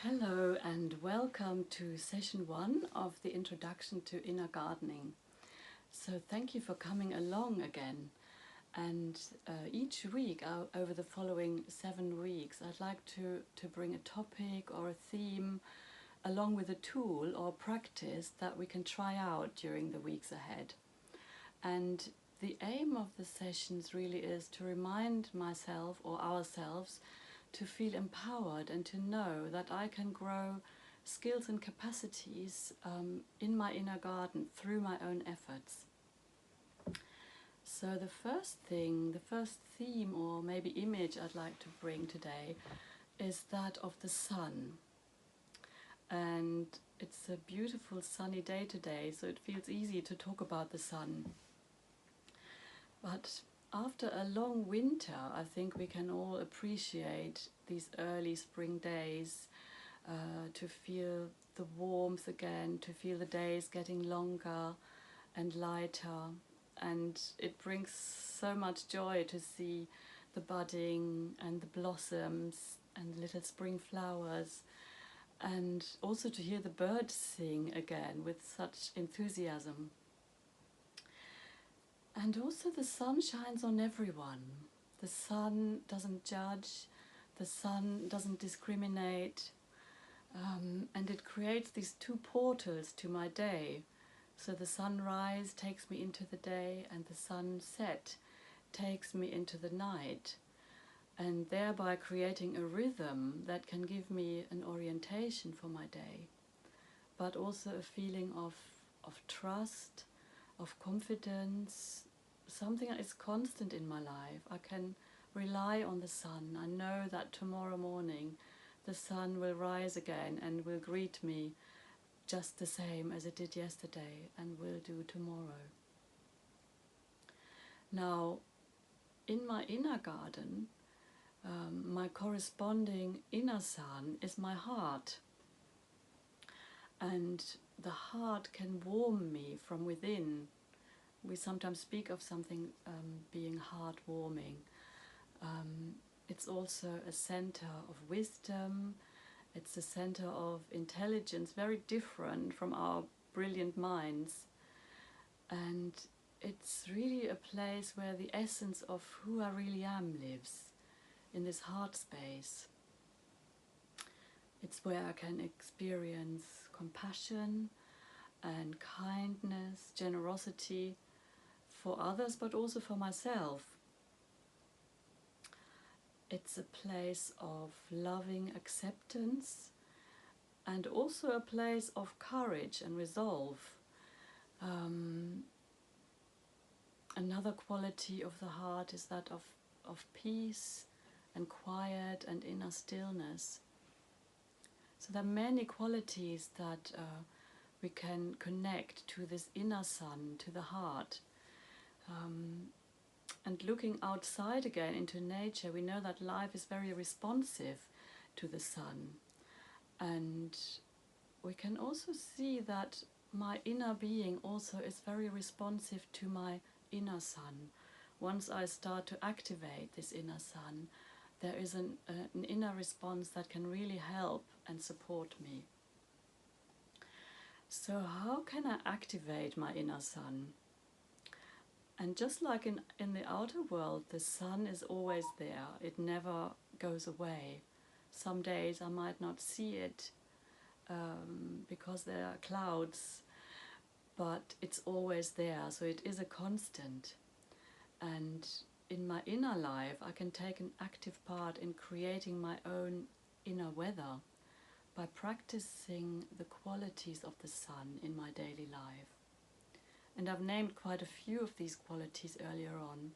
Hello and welcome to session 1 of the Introduction to Inner Gardening. So thank you for coming along again, and each week over the following 7 weeks I'd like to bring a topic or a theme along with a tool or practice that we can try out during the weeks ahead. And the aim of the sessions really is to remind myself or ourselves to feel empowered and to know that I can grow skills and capacities in my inner garden through my own efforts. So the first theme or maybe image I'd like to bring today is that of the sun. And it's a beautiful sunny day today, so it feels easy to talk about the sun. But after a long winter, I think we can all appreciate these early spring days, to feel the warmth again, to feel the days getting longer and lighter. And it brings so much joy to see the budding and the blossoms and the little spring flowers, and also to hear the birds sing again with such enthusiasm. And also the sun shines on everyone. The sun doesn't judge, the sun doesn't discriminate, and it creates these two portals to my day. So the sunrise takes me into the day and the sunset takes me into the night, and thereby creating a rhythm that can give me an orientation for my day, but also a feeling of trust, of confidence, something that is constant in my life. I can rely on the sun. I know that tomorrow morning the sun will rise again and will greet me just the same as it did yesterday and will do tomorrow. Now, in my inner garden, my corresponding inner sun is my heart. And the heart can warm me from within. We sometimes speak of something being heartwarming. It's also a center of wisdom, it's a center of intelligence, very different from our brilliant minds. And it's really a place where the essence of who I really am lives, in this heart space. It's where I can experience compassion and kindness, generosity for others, but also for myself. It's a place of loving acceptance and also a place of courage and resolve. Another quality of the heart is that of peace and quiet and inner stillness. So there are many qualities that we can connect to this inner sun, to the heart. And looking outside again into nature, we know that life is very responsive to the sun. And we can also see that my inner being also is very responsive to my inner sun. Once I start to activate this inner sun, there is an inner response that can really help and support me. So how can I activate my inner sun? And just like in the outer world, the sun is always there. It never goes away. Some days I might not see it because there are clouds, but it's always there, so it is a constant. And in my inner life, I can take an active part in creating my own inner weather by practicing the qualities of the sun in my daily life. And I've named quite a few of these qualities earlier on,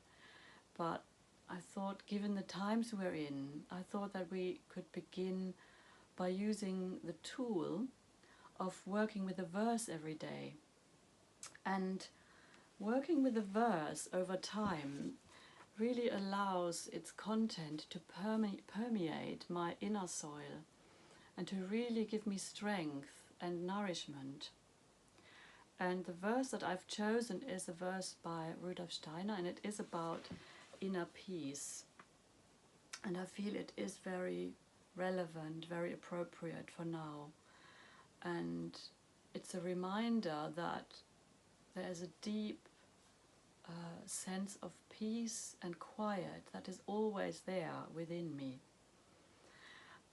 but I thought, given the times we're in, I thought that we could begin by using the tool of working with a verse every day. And working with a verse over time really allows its content to permeate my inner soil and to really give me strength and nourishment. And the verse that I've chosen is a verse by Rudolph Steiner, and it is about inner peace. And I feel it is very relevant, very appropriate for now. And it's a reminder that there is a deep sense of peace and quiet that is always there within me,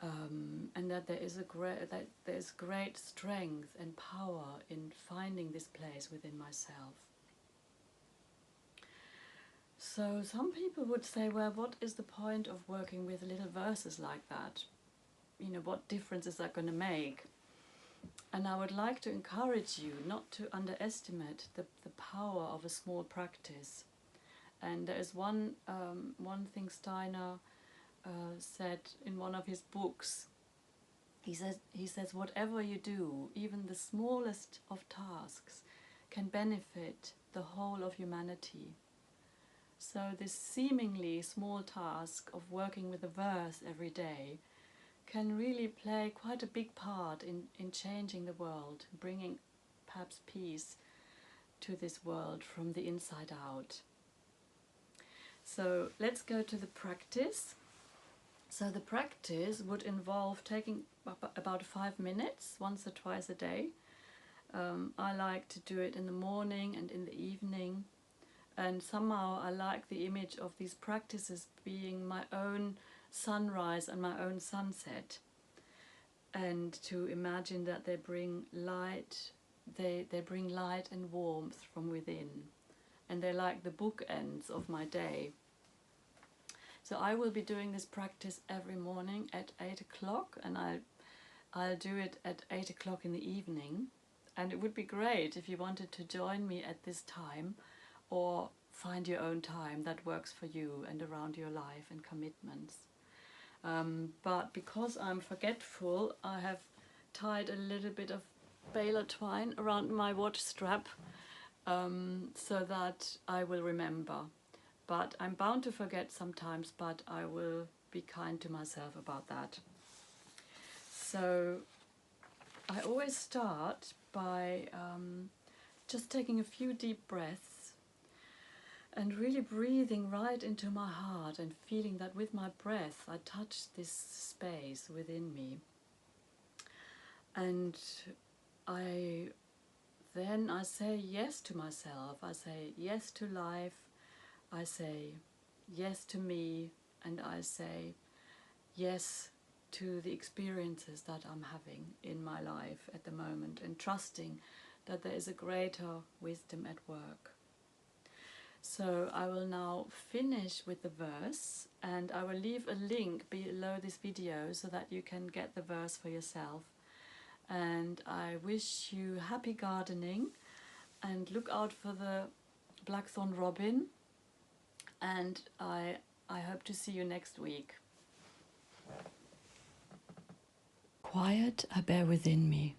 and that there is great strength and power in finding this place within myself. So some people would say, well, what is the point of working with little verses like that? You know, what difference is that going to make? And I would like to encourage you not to underestimate the power of a small practice. And there is one thing Steiner said in one of his books. He says, whatever you do, even the smallest of tasks, can benefit the whole of humanity. So this seemingly small task of working with a verse every day can really play quite a big part in changing the world, bringing perhaps peace to this world from the inside out. So let's go to the practice. So the practice would involve taking about 5 minutes, once or twice a day. I like to do it in the morning and in the evening. And somehow I like the image of these practices being my own sunrise and my own sunset. And to imagine that they bring light, they bring light and warmth from within. And they're like the bookends of my day. So I will be doing this practice every morning at 8 o'clock, and I'll do it at 8 o'clock in the evening. And it would be great if you wanted to join me at this time, or find your own time that works for you and around your life and commitments. But because I'm forgetful, I have tied a little bit of baler twine around my watch strap so that I will remember. But I'm bound to forget sometimes, but I will be kind to myself about that. So I always start by just taking a few deep breaths and really breathing right into my heart and feeling that with my breath I touch this space within me. And then I say yes to myself. I say yes to life. I say yes to me, and I say yes to the experiences that I'm having in my life at the moment, and trusting that there is a greater wisdom at work. So I will now finish with the verse, and I will leave a link below this video so that you can get the verse for yourself. And I wish you happy gardening, and look out for the blackthorn robin. And I hope to see you next week. Quiet I bear within me.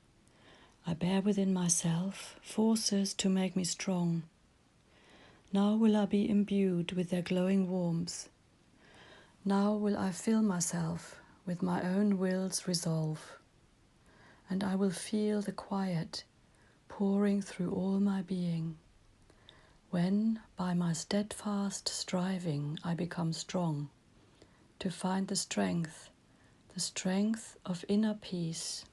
I bear within myself forces to make me strong. Now will I be imbued with their glowing warmth. Now will I fill myself with my own will's resolve. And I will feel the quiet pouring through all my being. When, by my steadfast striving, I become strong, to find the strength of inner peace